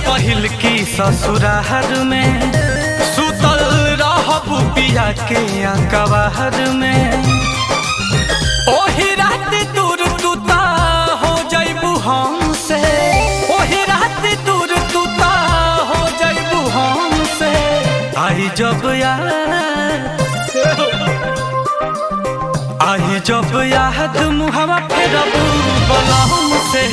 पहिल की ससुरार में सुतल रहबू पिया के कबार में। ओही रात दूर तुता हो जइबू हमसे, ओही रात दूर तुता हो जइबू हमसे। आई जब याद मुहवा फेरबू बलम से।